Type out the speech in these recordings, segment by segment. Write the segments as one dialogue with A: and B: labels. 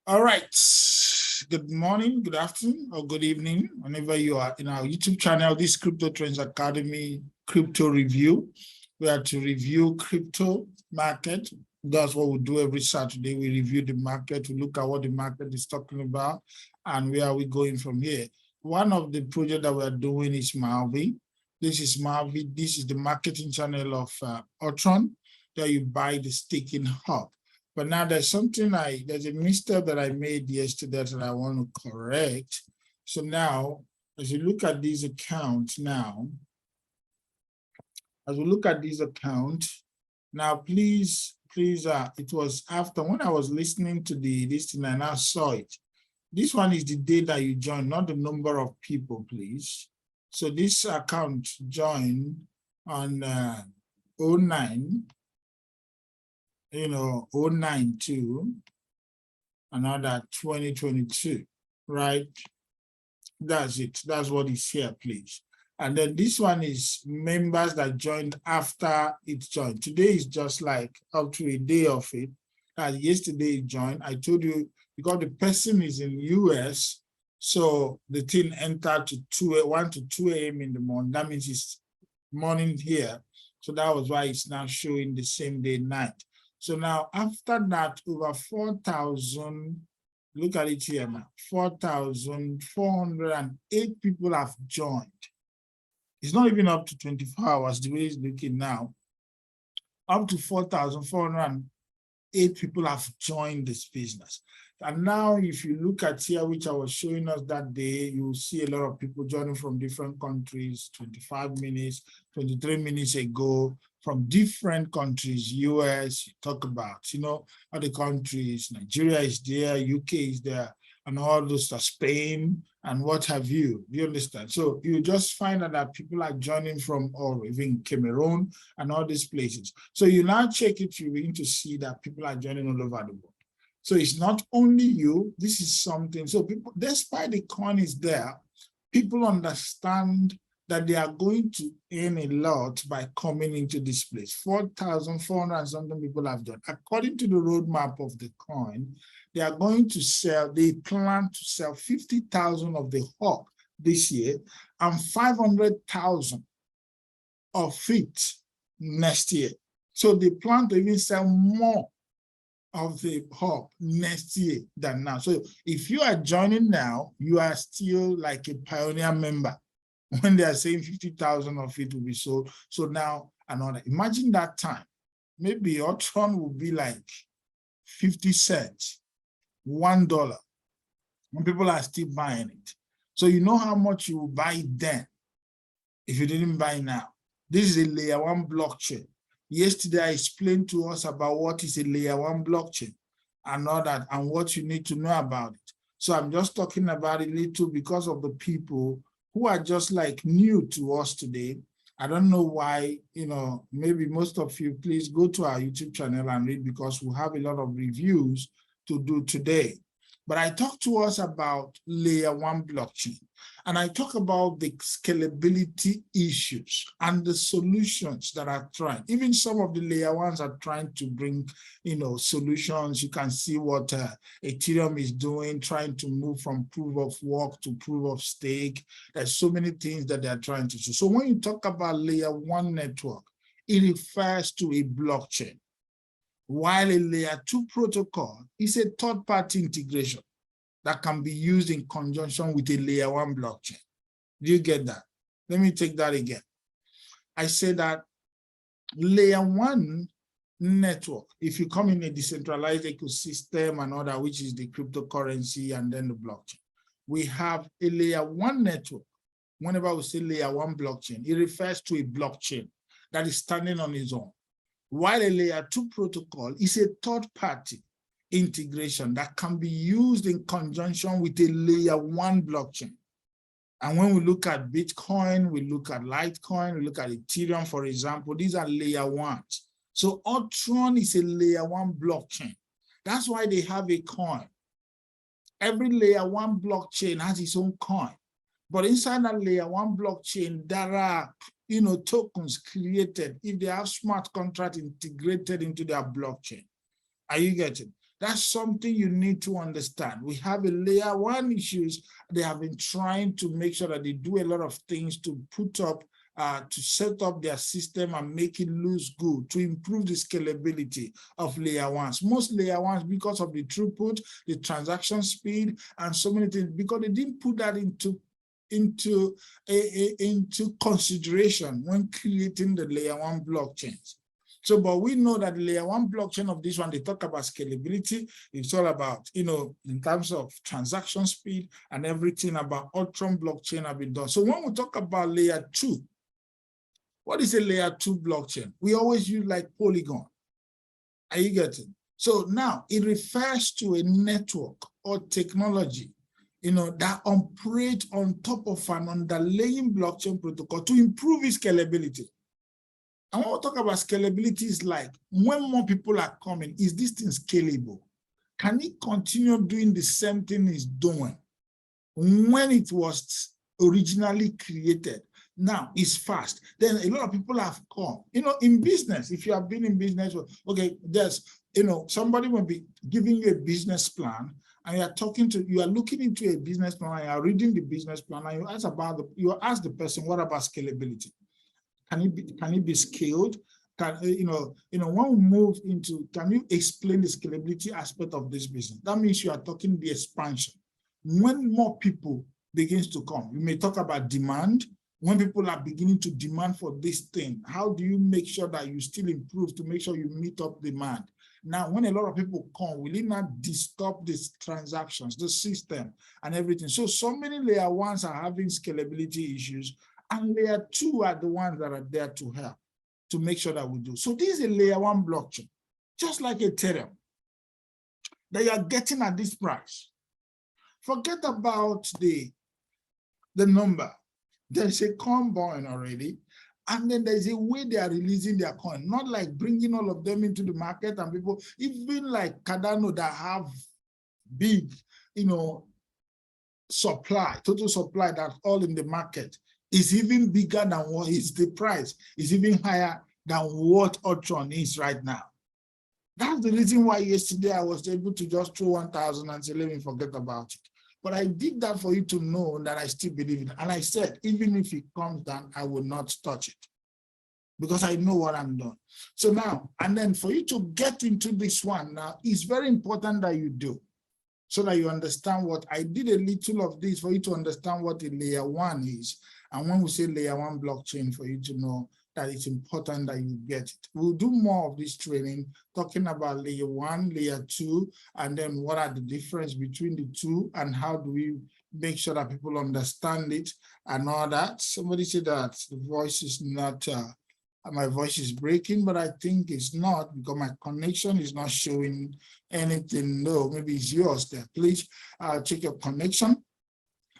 A: All right. Good morning, good afternoon, or good evening, whenever you are in our YouTube channel, this Crypto Trends Academy Crypto Review. We are to review crypto market. That's what we do every Saturday. We review the market, we look at what the market is talking about, and where are we going from here. One of the projects that we are doing is Mavi. This is Mavi. This is the marketing channel of Ultron, that you buy the staking hub. But now there's a mistake that I made yesterday that I want to correct. So now, as you look at these accounts now, now please, it was after when I was listening to this thing and I saw it. This one is the day that you joined, not the number of people, please. So this account joined on 09, 092, another 2022, right? That's it. That's what is here, please. And then this one is members that joined after it joined. Today is just like up to a day of it. Yesterday it joined. I told you because the person is in US, so the thing entered to 1 to 2 a.m. in the morning. That means it's morning here. So that was why it's now showing the same day night. So now after that, over 4,000, look at it here now, 4,408 people have joined. It's not even up to 24 hours, the way it's looking now. Up to 4,408 people have joined this business. And now if you look at here, which I was showing us that day, you will see a lot of people joining from different countries, 25 minutes, 23 minutes ago, from different countries, US, you talk about, other countries, Nigeria is there, UK is there, and all those are Spain and what have you. Do you understand? So you just find out that people are joining from, or even Cameroon and all these places. So you now check it, you begin to see that people are joining all over the world. So it's not only you, this is something. So people, despite the coin is there, people understand that they are going to earn a lot by coming into this place. 4,400 and something people have done. According to the roadmap of the coin, they are going to sell, they plan to sell 50,000 of the hub this year and 500,000 of it next year. So they plan to even sell more of the hub next year than now. So if you are joining now, you are still like a pioneer member. When they are saying 50,000 of it will be sold. So now another, imagine that time, maybe Ultron will be like 50 cents, $1, when people are still buying it. So you know how much you will buy then if you didn't buy now. This is a layer 1 blockchain. Yesterday I explained to us about what is a layer 1 blockchain and all that, and what you need to know about it. So I'm just talking about it a little because of the people who are just like new to us today. I don't know why, maybe most of you, please go to our YouTube channel and read, because we have a lot of reviews to do today. But I talked to us about layer 1 blockchain, and I talk about the scalability issues and the solutions that are trying. Even some of the layer 1s are trying to bring, solutions. You can see what Ethereum is doing, trying to move from proof of work to proof of stake. There's so many things that they're trying to do. So when you talk about layer 1 network, it refers to a blockchain, while a layer 2 protocol is a third-party integration that can be used in conjunction with a layer 1 blockchain. Do you get that? Let me take that again. I say that layer 1 network, if you come in a decentralized ecosystem and all that, which is the cryptocurrency and then the blockchain, we have a layer 1 network. Whenever we say layer 1 blockchain, it refers to a blockchain that is standing on its own, while a layer 2 protocol is a third-party integration that can be used in conjunction with a layer 1 blockchain. And when we look at Bitcoin, we look at Litecoin, we look at Ethereum, for example, these are layer 1s. So Ultron is a layer 1 blockchain. That's why they have a coin. Every layer 1 blockchain has its own coin. But inside that layer 1 blockchain, there are tokens created if they have smart contract integrated into their blockchain. Are you getting? That's something you need to understand. We have a layer one issues. They have been trying to make sure that they do a lot of things to put up, to set up their system and make it look good, to improve the scalability of layer ones. Most layer ones, because of the throughput, the transaction speed, and so many things, because they didn't put that into consideration when creating the layer one blockchains. So, but we know that the layer one blockchain of this one, they talk about scalability. It's all about, in terms of transaction speed and everything about Ultron blockchain have been done. So when we talk about layer two, what is a layer two blockchain? We always use like Polygon. Are you getting? So now it refers to a network or technology, that operates on top of an underlying blockchain protocol to improve its scalability. And when we talk about scalability, is like when more people are coming, is this thing scalable? Can it continue doing the same thing it's doing when it was originally created? Now it's fast. Then a lot of people have come. In business, if you have been in business, okay, there's, somebody will be giving you a business plan, and you are looking into a business plan, and you are reading the business plan, and you ask the person, what about scalability? Can it be scaled? When we move into, can you explain the scalability aspect of this business? That means you are talking the expansion. When more people begins to come, we may talk about demand. When people are beginning to demand for this thing, how do you make sure that you still improve to make sure you meet up demand? Now, when a lot of people come, will it not disturb these transactions, the system and everything? So many layer ones are having scalability issues, and layer two are the ones that are there to help, to make sure that we do. So this is a layer one blockchain, just like Ethereum, that you are getting at this price. Forget about the number. There's a coin born already, and then there's a way they are releasing their coin, not like bringing all of them into the market and people, even like Cardano that have big, supply, total supply that's all in the market, is even bigger than what is the price, is even higher than what Ultron is right now. That's the reason why yesterday I was able to just throw 1,000 and say, let me forget about it. But I did that for you to know that I still believe in it. And I said, even if it comes down, I will not touch it, because I know what I'm doing. So now, and then for you to get into this one now, it's very important that you do, so that you understand what I did. A little of this for you to understand what the layer one is. And when we say layer one blockchain, for you to know that it's important that you get it. We'll do more of this training, talking about layer one, layer two, and then what are the difference between the two, and how do we make sure that people understand it and all that. Somebody said that the voice is not, my voice is breaking, but I think it's not, because my connection is not showing anything. No, maybe it's yours there. Please check your connection.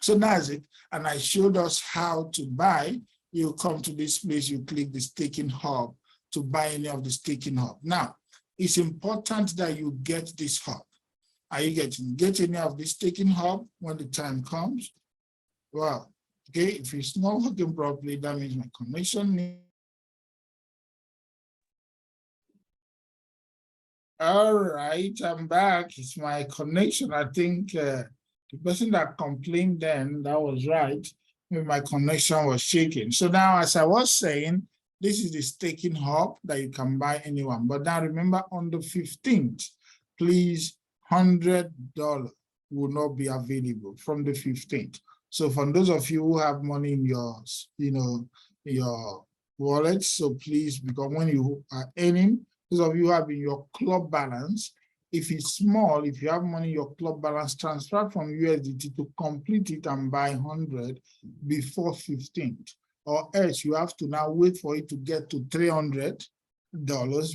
A: So that's it. And I showed us how to buy. You come to this place, you click the staking hub to buy any of the staking hub. Now, it's important that you get this hub. Are you get any of the staking hub when the time comes? Well, okay, if it's not working properly, that means my connection. All right, I'm back. It's my connection. I think the person that complained then, that was right. Maybe my connection was shaking. So now, as I was saying, this is the staking hub that you can buy anyone. But now remember, on the 15th, please, $100 will not be available from the 15th. So for those of you who have money in your, your wallet, so please, because when you are earning, those of you who have in your club balance, if it's small, if you have money in your club balance, transfer from USDT to complete it and buy 100 before 15th. Or else you have to now wait for it to get to $300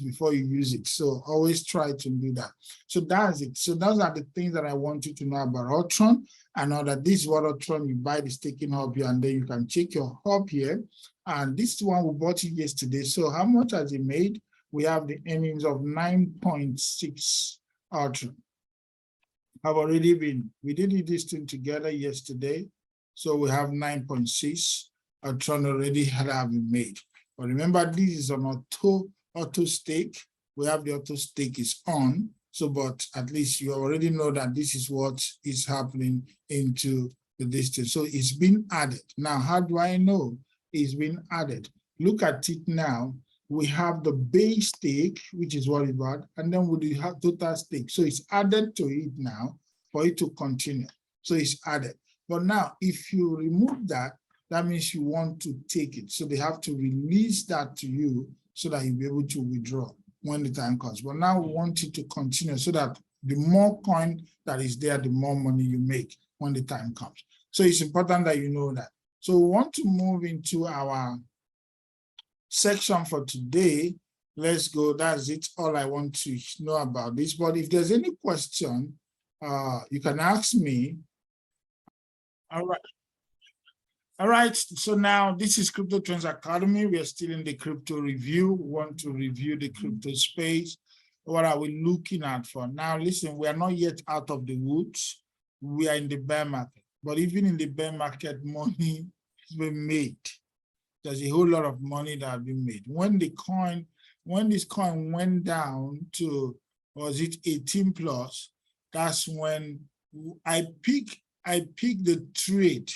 A: before you use it. So always try to do that. So that's it. So those are the things that I want you to know about Ultron. I know that this is what Ultron, you buy the staking hub here, and then you can check your hub here. And this one, we bought it yesterday. So how much has it made? We have the earnings of 9.6 Ultron. Have already been, we did this thing together yesterday. So we have 9.6 Ultron already have been made. But remember, this is an auto stake. We have the auto stake is on. So, but at least you already know that this is what is happening into the distance. So it's been added. Now, how do I know it's been added? Look at it now. We have the base stake, which is what we got, and then we have total stake. So it's added to it now for it to continue. So it's added. But now, if you remove that, that means you want to take it. So they have to release that to you so that you'll be able to withdraw when the time comes. But now we want it to continue so that the more coin that is there, the more money you make when the time comes. So it's important that you know that. So we want to move into our section for today. Let's go. That's it. All I want to know about this. But if there's any question, you can ask me. All right. All right, so now this is Crypto Trends Academy. We are still in the crypto review. We want to review the crypto space. What are we looking at for? Now, listen, we are not yet out of the woods. We are in the bear market. But even in the bear market, money has been made. There's a whole lot of money that has been made. When this coin went down to, was it 18 plus, that's when I picked the trade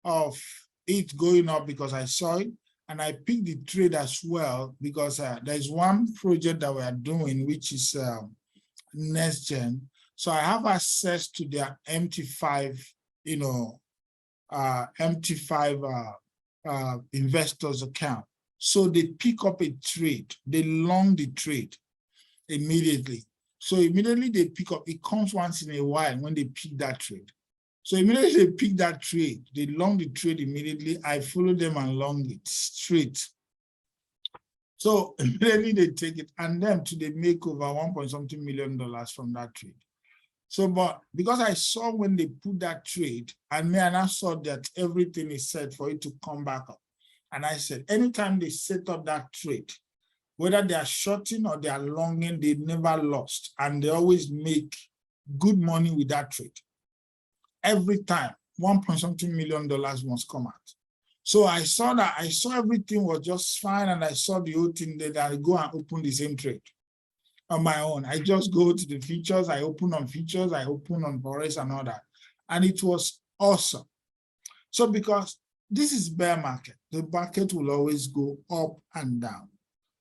A: of it going up because I saw it, and I picked the trade as well because there's one project that we are doing, which is NextGen. So I have access to their MT5, MT5 investors account. So they pick up a trade, they long the trade immediately. So immediately they pick up, it comes once in a while when they pick that trade. So immediately they pick that trade, they long the trade immediately. I follow them and long it straight. So immediately they take it, and then they make over $1.something million from that trade. So, but because I saw when they put that trade, and I saw that everything is set for it to come back up. And I said, anytime they set up that trade, whether they are shorting or they are longing, they never lost. And they always make good money with that trade. Every time, $1.something million must come out. So I saw that, I saw everything was just fine, and I saw the whole thing that I go and open the same trade on my own. I just go to the features, I open on features, I open on Forex and all that. And it was awesome. So because this is bear market, the market will always go up and down.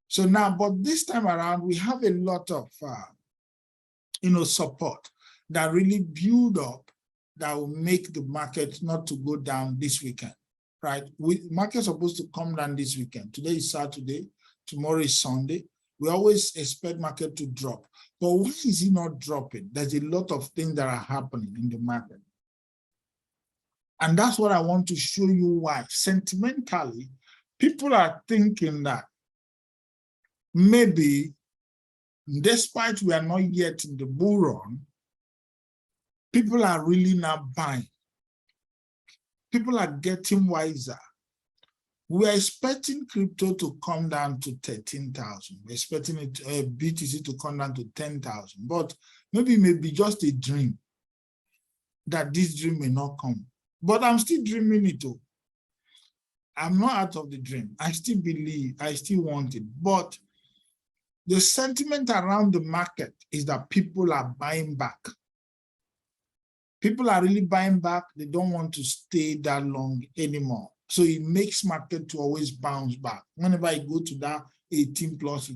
A: So now, but this time around, we have a lot of, support that really build up that will make the market not to go down this weekend, right? Market's supposed to come down this weekend. Today is Saturday, tomorrow is Sunday. We always expect market to drop. But why is it not dropping? There's a lot of things that are happening in the market. And that's what I want to show you why. Sentimentally, people are thinking that maybe, despite we are not yet in the bull run, people are really not buying. People are getting wiser. We're expecting crypto to come down to 13,000. We're expecting it, BTC to come down to 10,000. But maybe just a dream that this dream may not come. But I'm still dreaming it too. I'm not out of the dream. I still believe, I still want it. But the sentiment around the market is that people are buying back. People are really buying back. They don't want to stay that long anymore. So it makes market to always bounce back. Whenever I go to that 18 plus,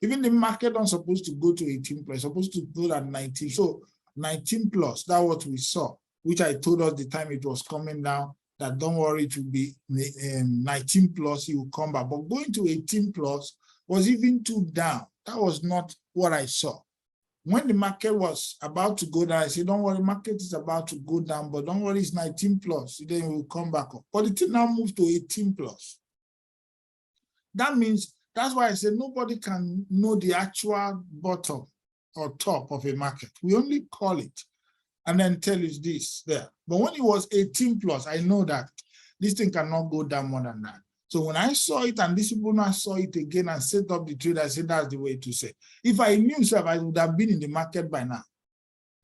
A: even the market not supposed to go to 18 plus, supposed to go at 19. So 19 plus, that's what we saw, which I told us the time it was coming down, that don't worry, it will be 19 plus, it will come back. But going to 18 plus was even too down. That was not what I saw. When the market was about to go down, I said, don't worry, market is about to go down, but don't worry, it's 19 plus, then it will come back up. But it now moved to 18 plus. That means, that's why I said nobody can know the actual bottom or top of a market. We only call it and then tell you this there. But when it was 18 plus, I know that this thing cannot go down more than that. So when I saw it and these people now saw it again and set up the trade, I said, that's the way to say. If I knew so, I would have been in the market by now.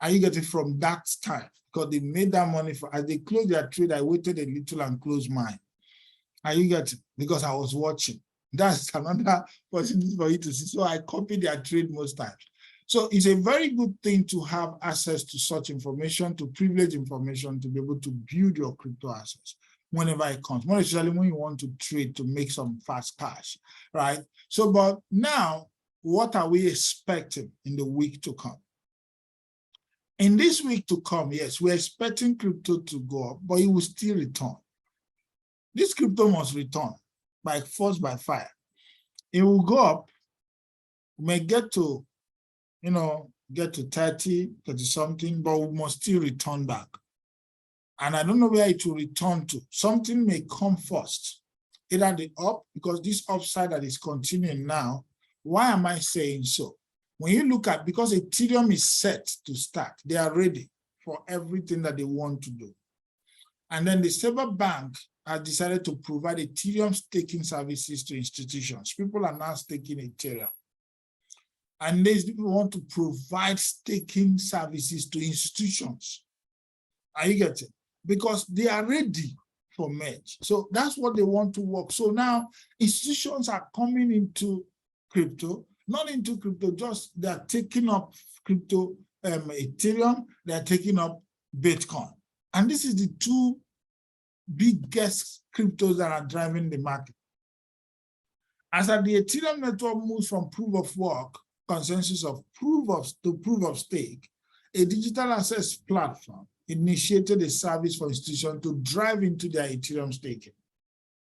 A: And you get it from that time because they made that money. As they closed their trade, I waited a little and closed mine. And you get it because I was watching. That's another possibility for you to see. So I copied their trade most times. So it's a very good thing to have access to such information, to privileged information, to be able to build your crypto assets whenever it comes, more especially when you want to trade to make some fast cash, right? So, but now, what are we expecting in the week to come? In this week to come, yes, we're expecting crypto to go up, but it will still return. This crypto must return by force, by fire. It will go up, may get to, get to 30 something, but we must still return back. And I don't know where it will return to. Something may come first, either the up, because this upside that is continuing now. Why am I saying so? When you look at, because Ethereum is set to start, they are ready for everything that they want to do. And then the Saber Bank has decided to provide Ethereum staking services to institutions. People are now staking Ethereum. And these people want to provide staking services to institutions. Are you getting? Because they are ready for merge. So that's what they want to work. So now institutions are coming into crypto, not into crypto, just they're taking up crypto, Ethereum, they're taking up Bitcoin. And this is the two biggest cryptos that are driving the market. As the Ethereum network moves from proof of work, consensus of proof of stake, a digital assets platform initiated a service for institutions to drive into their Ethereum staking.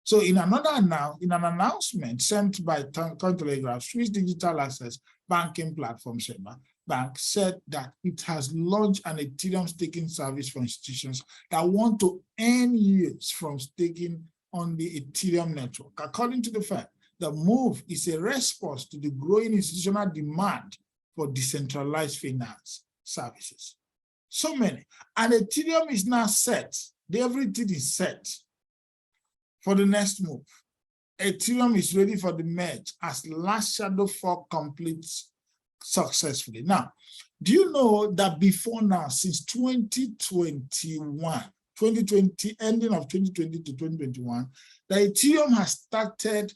A: So in an announcement sent by Cointelegraph, Swiss digital assets banking platform Saber Bank said that it has launched an Ethereum staking service for institutions that want to earn yields from staking on the Ethereum network. According to the Fed, the move is a response to the growing institutional demand for decentralized finance services. So many. And Ethereum is now set. Everything is set for the next move. Ethereum is ready for the merge as last shadow fork completes successfully. Now, do you know that before now, since 2021, ending of 2020 to 2021, that Ethereum has started,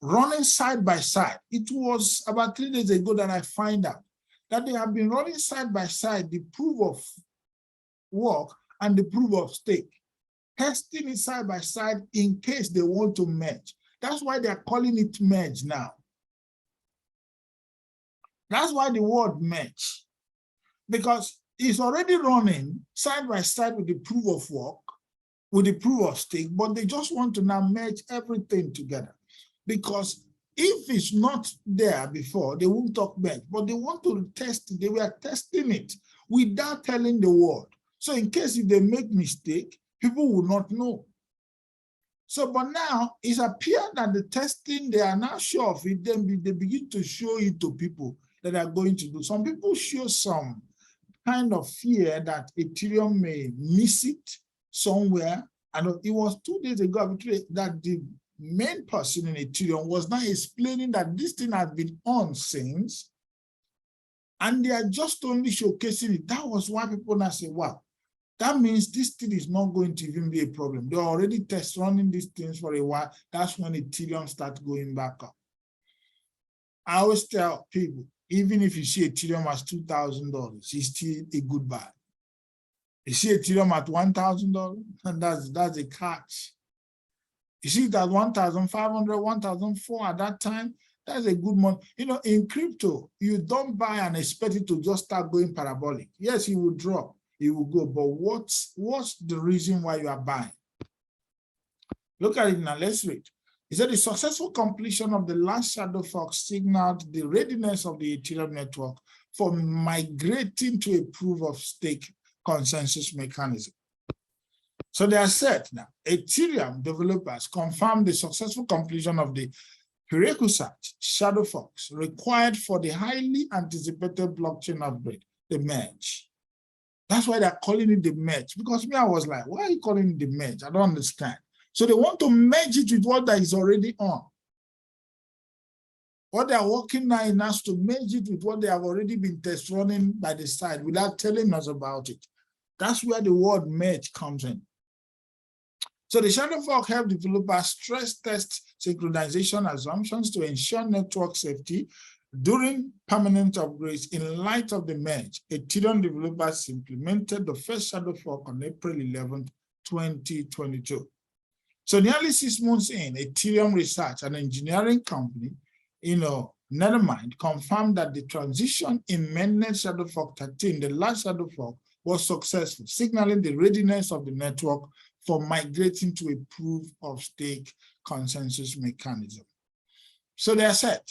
A: running side by side. It was about 3 days ago that I find out that they have been running side by side the proof of work and the proof of stake, testing it side by side in case they want to merge. That's why they're calling it merge now. That's why the word merge, because it's already running side by side with the proof of work, with the proof of stake, but they just want to now merge everything together. Because if it's not there before, they won't talk merge, but they want to test it. They were testing it without telling the world. So in case if they make mistake, people will not know. So, but now it's appeared that the testing, they are now sure of it, then they begin to show it to people that are going to do. Some people show some kind of fear that Ethereum may miss it somewhere. And it was 2 days ago that the main person in Ethereum was now explaining that this thing has been on since, and they are just only showcasing it. That was why people now say, wow, that means this thing is not going to even be a problem. They're already test running these things for a while. That's when Ethereum starts going back up. I always tell people, even if you see Ethereum as $2,000, it's still a good buy. You see Ethereum at $1,000, and that's a catch. You see it at 1,500, 1,400 at that time, that's a good money. In crypto, you don't buy and expect it to just start going parabolic. Yes, it will drop, it will go, but what's the reason why you are buying? Look at it now, let's read. It said the successful completion of the last shadow fork signaled the readiness of the Ethereum network for migrating to a proof of stake consensus mechanism. So they are set now. Ethereum developers confirmed the successful completion of the prerequisite shadow forks required for the highly anticipated blockchain upgrade, the merge. That's why they're calling it the merge. Because me, I was like, why are you calling it the merge? I don't understand. So they want to merge it with what that is already on. What they are working now is to merge it with what they have already been test running by the side without telling us about it. That's where the word merge comes in. So the shadow fork helped developers stress test synchronization assumptions to ensure network safety, During permanent upgrades, in light of the merge, Ethereum developers implemented the first shadow fork on April 11, 2022. So nearly 6 months in, Ethereum Research, an engineering company, Nethermind, confirmed that the transition in mainnet shadow fork 13, the last shadow fork, was successful, signaling the readiness of the network for migrating to a proof of stake consensus mechanism. So they are set.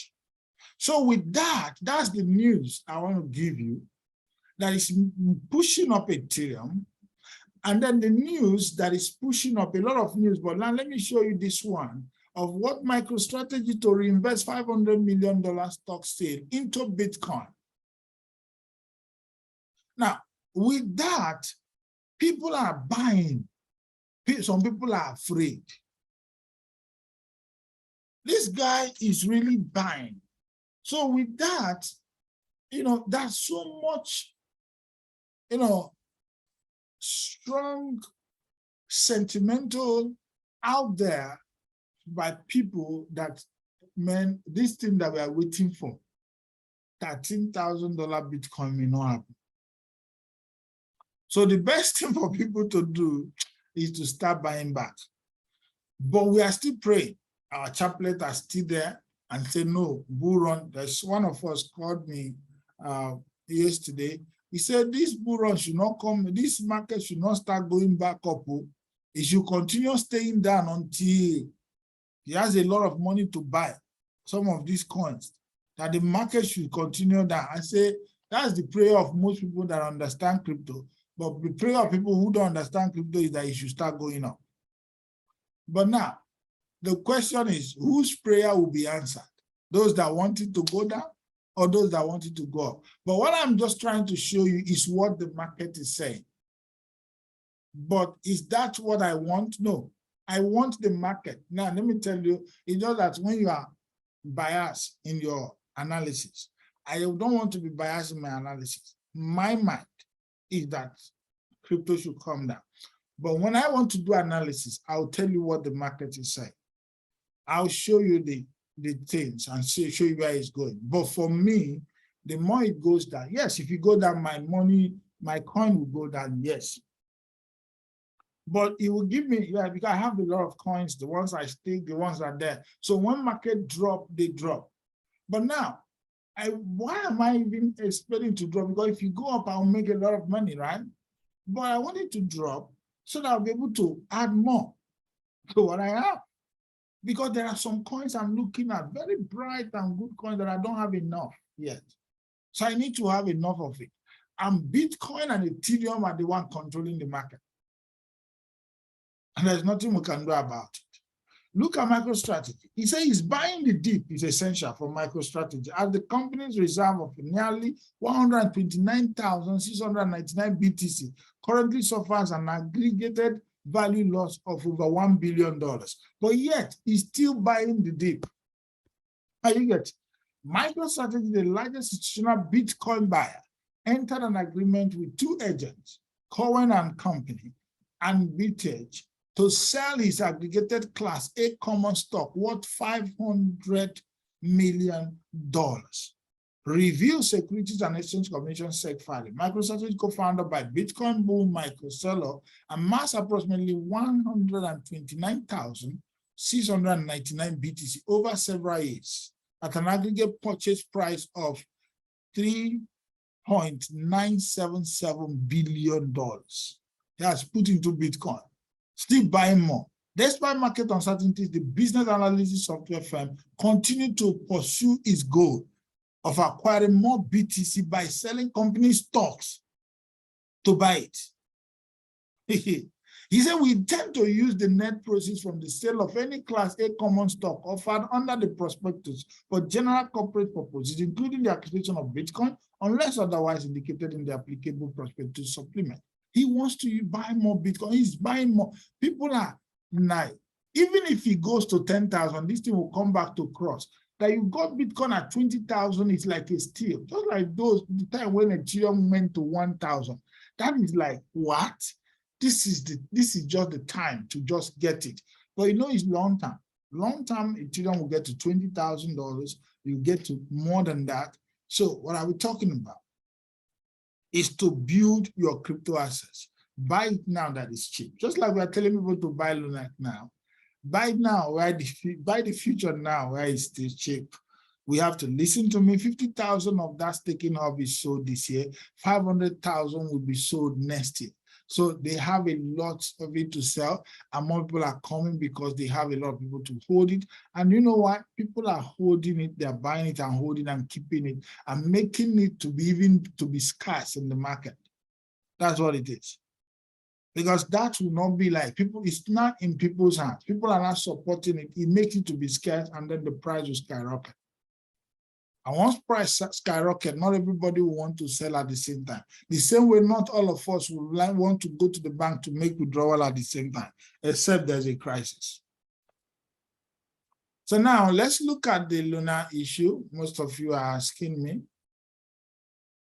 A: So with that, that's the news I want to give you that is pushing up Ethereum. And then the news that is pushing up a lot of news, but now let me show you this one of what MicroStrategy to reinvest $500 million stock sale into Bitcoin. Now, with that, people are buying. Some people are afraid. This guy is really buying. So with that, there's so much, strong sentimental out there by people that, man, this thing that we are waiting for, $13,000 Bitcoin may not happen. So the best thing for people to do is to start buying back. But we are still praying. Our chaplains are still there and say, no, bull run. There's one of us called me yesterday. He said, this bull run should not come, this market should not start going back up. It should continue staying down until he has a lot of money to buy some of these coins, that the market should continue down. I say, that's the prayer of most people that understand crypto. But the prayer of people who don't understand crypto is that it should start going up. But now, the question is, whose prayer will be answered? Those that want it to go down or those that want it to go up? But what I'm just trying to show you is what the market is saying. But is that what I want? No, I want the market. Now, let me tell you, it's just that when you are biased in your analysis, I don't want to be biased in my analysis. My mind is that crypto should come down. But when I want to do analysis, I'll tell you what the market is saying. I'll show you the things and show you where it's going. But for me, the more it goes down, yes, if you go down, my money, my coin will go down, yes. But it will give me, yeah, because I have a lot of coins, the ones I stake, the ones that are there. So when market drop, they drop. But now, why am I even expecting to drop? Because if you go up, I'll make a lot of money, right? But I want it to drop so that I'll be able to add more to what I have. Because there are some coins I'm looking at, very bright and good coins that I don't have enough yet. So I need to have enough of it. And Bitcoin and Ethereum are the one controlling the market. And there's nothing we can do about it. Look at MicroStrategy. He says buying the dip is essential for MicroStrategy as the company's reserve of nearly 129,699 BTC currently suffers an aggregated value loss of over $1 billion. But yet, he's still buying the dip. How you get? MicroStrategy, the largest institutional Bitcoin buyer, entered an agreement with two agents, Cowen and Company and Bitech, to sell his aggregated Class A common stock worth $500 million. Review Securities and Exchange Commission SEC filing. MicroStrategy co-founded by Bitcoin bull Michael Saylor amassed approximately 129,699 BTC over several years at an aggregate purchase price of $3.977 billion. He has put into Bitcoin. Still buying more. Despite market uncertainties, the business analysis software firm continued to pursue its goal of acquiring more BTC by selling company stocks to buy it. He said, we intend to use the net proceeds from the sale of any Class A common stock offered under the prospectus for general corporate purposes, including the acquisition of Bitcoin, unless otherwise indicated in the applicable prospectus supplement. He wants to buy more Bitcoin. He's buying more. People are nice. Even if he goes to 10,000, this thing will come back to cross. That you got Bitcoin at 20,000 is like a steal. Just like the time when Ethereum went to 1,000. That is like, what? This is just the time to just get it. But it's long term. Long-term, Ethereum will get to $20,000. You get to more than that. So what are we talking about? Is to build your crypto assets. Buy it now that is cheap. Just like we are telling people to buy Lunac now. Buy it now, buy the future now where it's still cheap. We have to listen to me. 50,000 of that staking hub is sold this year. 500,000 will be sold next year. So they have a lot of it to sell, and more people are coming because they have a lot of people to hold it. And you know what? People are holding it, they're buying it and holding and keeping it and making it to be scarce in the market. That's what it is. Because that will not be like people, it's not in people's hands. People are not supporting it. It makes it to be scarce, and then the price will skyrocket. And once price skyrocket, not everybody will want to sell at the same time. The same way, not all of us will want to go to the bank to make withdrawal at the same time, except there's a crisis. So now let's look at the Luna issue. Most of you are asking me.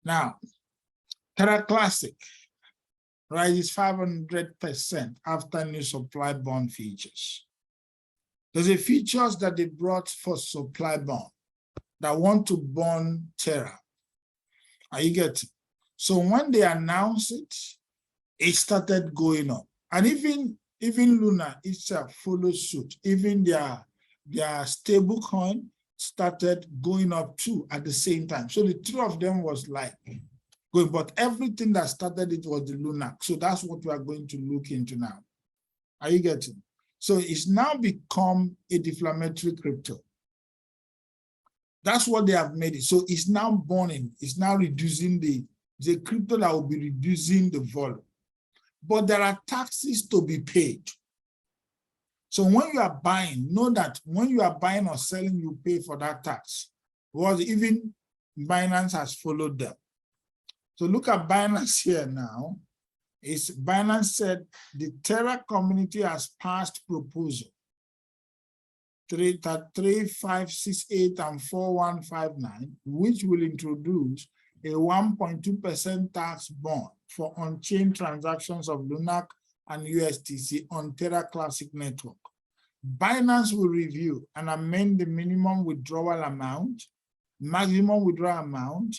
A: Now, Terra Classic rises 500% after new supply bond features. There's a features that they brought for supply bond that want to bond Terra. Are you getting? So when they announced it, it started going up. And even Luna itself followed suit. Even their stable coin started going up too at the same time. So the two of them was like going, but everything that started it was the Luna. So that's what we are going to look into now. Are you getting? So it's now become a deflammatory crypto. That's what they have made it. So it's now burning. It's now reducing the crypto that will be reducing the volume. But there are taxes to be paid. So when you are buying, know that when you are buying or selling, you pay for that tax. Because even Binance has followed them. So look at Binance here now. Binance said the Terra community has passed proposal 3568 and 4159, which will introduce a 1.2% tax bond for on-chain transactions of Lunac and USTC on Terra Classic network. Binance will review and amend the minimum withdrawal amount, maximum withdrawal amount,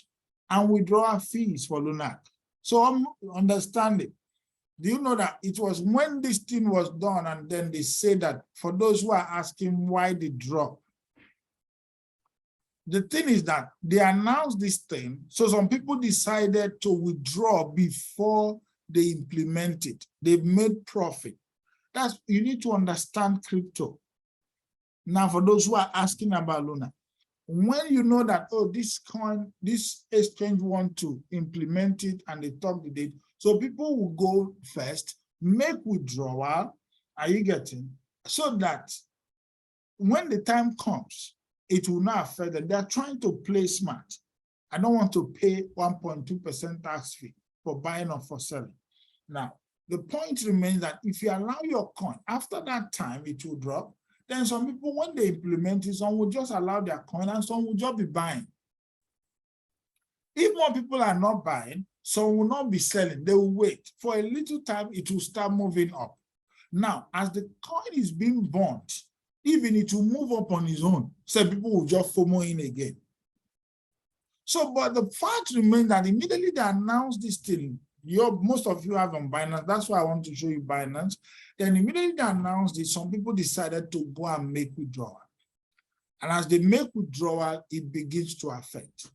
A: and withdrawal fees for Lunac. So understand it. Do you know that it was when this thing was done, and then they say that for those who are asking why the drop, the thing is that they announced this thing, so some people decided to withdraw before they implement it. They made profit. You need to understand crypto. Now, for those who are asking about Luna, when you know that, oh, this coin, this exchange want to implement it and they talk the date, so people will go first, make withdrawal, are you getting? So that when the time comes, it will not affect them. They're trying to play smart. I don't want to pay 1.2% tax fee for buying or for selling. Now, the point remains that if you allow your coin, after that time, it will drop. Then some people, when they implement it, some will just allow their coin and some will just be buying. If more people are not buying, some will not be selling. They will wait. For a little time, it will start moving up. Now, as the coin is being burnt, even it will move up on its own. So people will just FOMO in again. So, but the fact remains that immediately they announced this thing, most of you have on Binance. That's why I want to show you Binance. Then immediately they announced it, some people decided to go and make withdrawal. And as they make withdrawal, it begins to affect,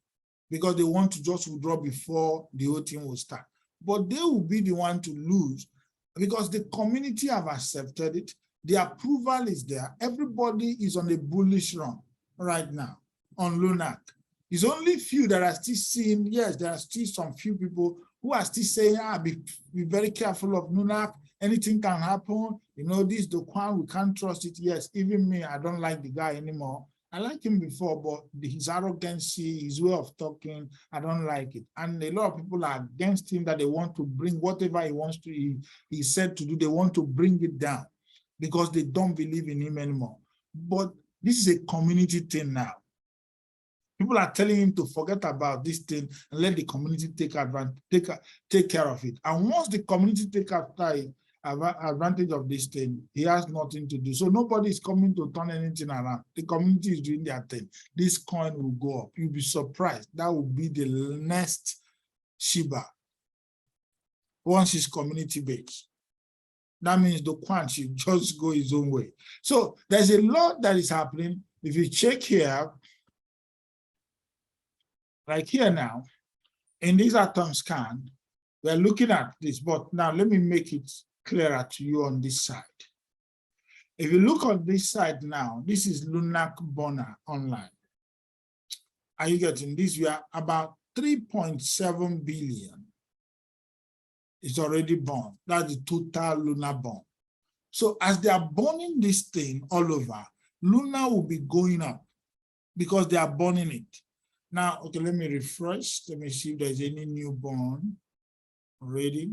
A: because they want to just withdraw before the whole thing will start. But they will be the one to lose, because the community have accepted it. The approval is there. Everybody is on a bullish run right now on Lunac. It's only few that are still seeing, yes, there are still some few people who are still saying, be very careful of Lunac. Anything can happen. You know, this Do Kwon, we can't trust it. Yes, even me, I don't like the guy anymore. I liked him before, but his arrogancy, his way of talking, I don't like it. And a lot of people are against him, that they want to bring whatever he wants to, he said to do, they want to bring it down because they don't believe in him anymore. But this is a community thing now. People are telling him to forget about this thing and let the community take advantage, take care of it. And once the community take after it, advantage of this thing, he has nothing to do. So nobody is coming to turn anything around. The community is doing their thing. This coin will go up. You'll be surprised. That will be the next Shiba once it's community based. That means the coin should just go its own way. So there's a lot that is happening. If you check here, like here now, in this atom scan, we're looking at this, but now let me make it clearer to you on this side. If you look on this side now, this is Lunac Burner online. Are you getting this? We are about 3.7 billion. It's already born. That's the total Luna burn. So as they are burning this thing all over, Luna will be going up because they are burning it. Now, okay, let me refresh. Let me see if there's any new burn already.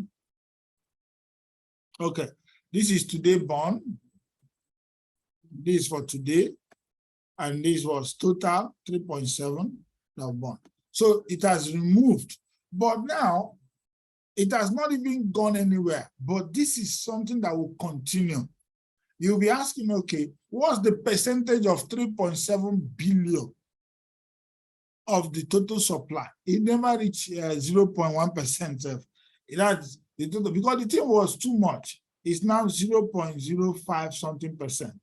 A: Okay, this is today burn. This is for today. And this was total 3.7 now burn. So it has removed. But now, it has not even gone anywhere, but this is something that will continue. You'll be asking, okay, what's the percentage of 3.7 billion of the total supply? It never reached 0.1%. That's the total, because the thing was too much. It's now 0.05 something percent.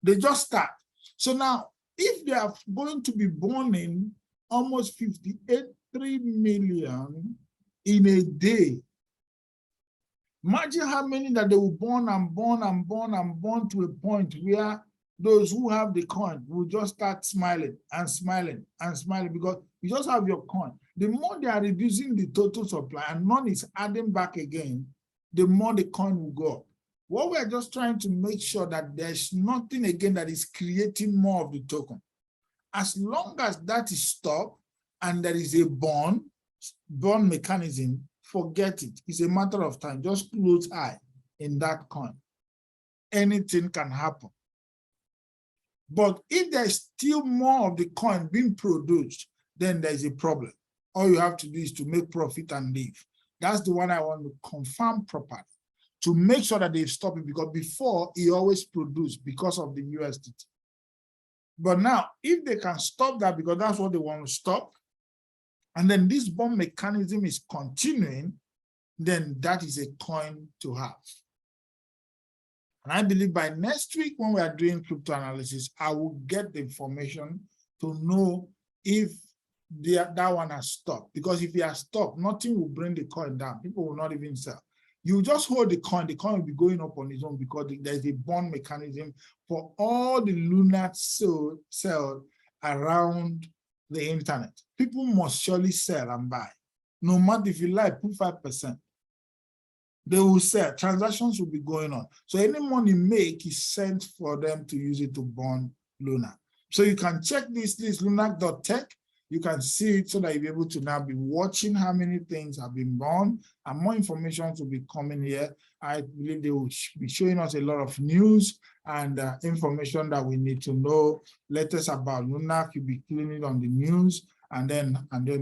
A: They just start. So now, if they are going to be burning almost 58.3 million in a day, imagine how many that they will burn and burn and burn and burn to a point where those who have the coin will just start smiling and smiling and smiling because you just have your coin. The more they are reducing the total supply and none is adding back again, the more the coin will go up. What we're just trying to make sure that there's nothing again that is creating more of the token. As long as that is stopped and there is a burn mechanism, forget it. It's a matter of time. Just close eye in that coin. Anything can happen. But if there's still more of the coin being produced, then there's a problem. All you have to do is to make profit and leave. That's the one I want to confirm properly to make sure that they've stopped it, because before he always produced because of the USDT. But now, if they can stop that because that's what they want to stop, and then this bomb mechanism is continuing, then that is a coin to have. And I believe by next week, when we are doing crypto analysis, I will get the information to know if that one has stopped. Because if it has stopped, nothing will bring the coin down. People will not even sell. You just hold the coin will be going up on its own because there's a bond mechanism for all the Luna sell around the internet. People must surely sell and buy. No matter if you like, put 5%. They will sell. Transactions will be going on. So any money make is sent for them to use it to bond Luna. So you can check this lunac.tech. You can see it so that you'll be able to now be watching how many things have been born, and more information will be coming here. I believe they will be showing us a lot of news and information that we need to know. Letters about Lunac, you'll be cleaning it on the news, and then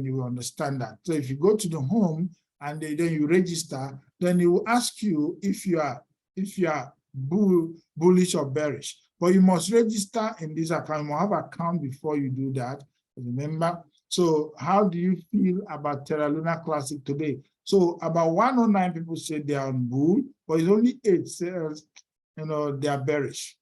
A: you will understand that. So if you go to the home and then you register, then it will ask you if you are bullish or bearish. But you must register in this account. You must have an account before you do that. Remember, so how do you feel about Terra Luna Classic today? So about 109 people say they are on bull, but it's only 8 sales, they are bearish.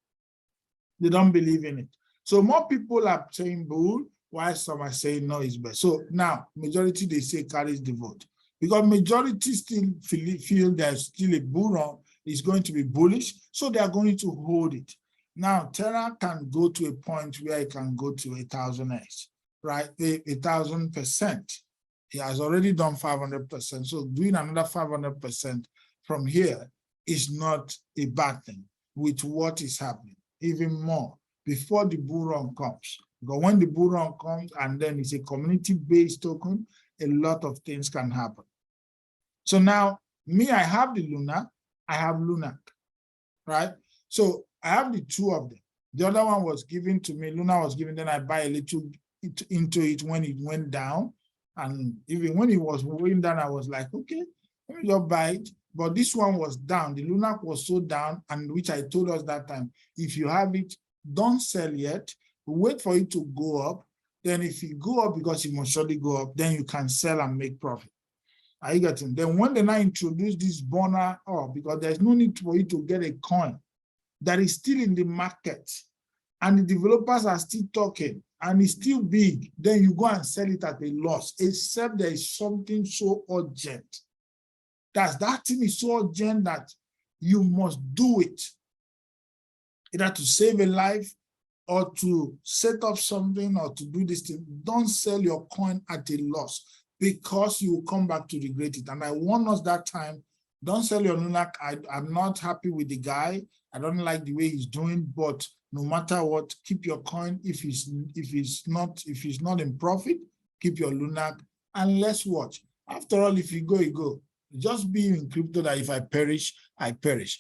A: They don't believe in it. So more people are saying bull, while some are saying no, it's bearish. So now, majority, they say carries the vote. Because majority still feel there's still a bull run, is going to be bullish, so they are going to hold it. Now, Terra can go to a point where it can go to 1,000x. Right, 1,000%. He has already done 500%. So doing another 500% from here is not a bad thing with what is happening. Even more before the bull run comes. Because when the bull run comes and then it's a community-based token, a lot of things can happen. So now, me, I have the Luna, I have Lunac, right? So I have the two of them. The other one was given to me, Luna was given, then I buy a little into it when it went down, and even when it was going down, I was like, okay, let me just buy it. but this one was down. The Lunac was so down, and which I told us that time, if you have it, don't sell yet, wait for it to go up. Then if it go up, because it must surely go up, then you can sell and make profit. Are you getting? Then when they now introduce this burner up, because there's no need for you to get a coin that is still in the market, and the developers are still talking, and it's still big, then you go and sell it at a loss, except there is something so urgent. That thing is so urgent that you must do it, either to save a life or to set up something or to do this thing. Don't sell your coin at a loss, because you will come back to regret it. And I warned us that time, don't sell your Lunac. I'm not happy with the guy. I don't like the way he's doing, but no matter what, keep your coin. If it's not in profit, keep your Lunac, and let's watch. After all, if you go, you go. Just be in crypto that if I perish, I perish.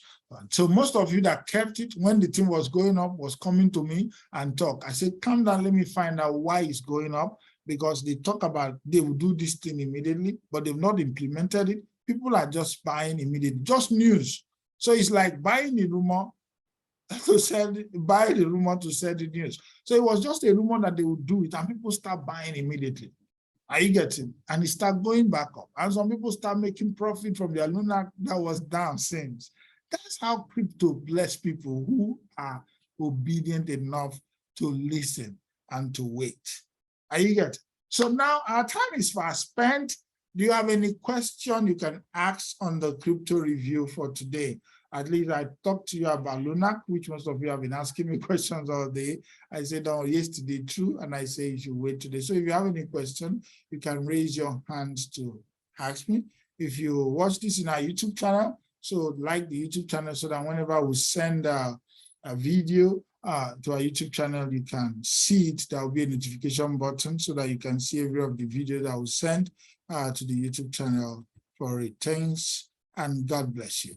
A: So most of you that kept it when the thing was going up was coming to me and talk. I said, calm down, let me find out why it's going up, because they talk about they will do this thing immediately, but they've not implemented it. People are just buying immediately, just news. So it's like buying a rumor to sell, buy the rumor to sell the news. So it was just a rumor that they would do it, and people start buying immediately. Are you getting? And it start going back up. And some people start making profit from their Lunac that was down since. That's how crypto bless people who are obedient enough to listen and to wait. Are you getting? So now our time is fast spent. Do you have any question you can ask on the crypto review for today? At least I talked to you about Lunac, which most of you have been asking me questions all day. I said, oh, yesterday, true. And I say you should wait today. So if you have any question, you can raise your hands to ask me. If you watch this in our YouTube channel, so like the YouTube channel so that whenever we send a video to our YouTube channel, you can see it. There will be a notification button so that you can see every of the videos that we send to the YouTube channel for it. Thanks, and God bless you.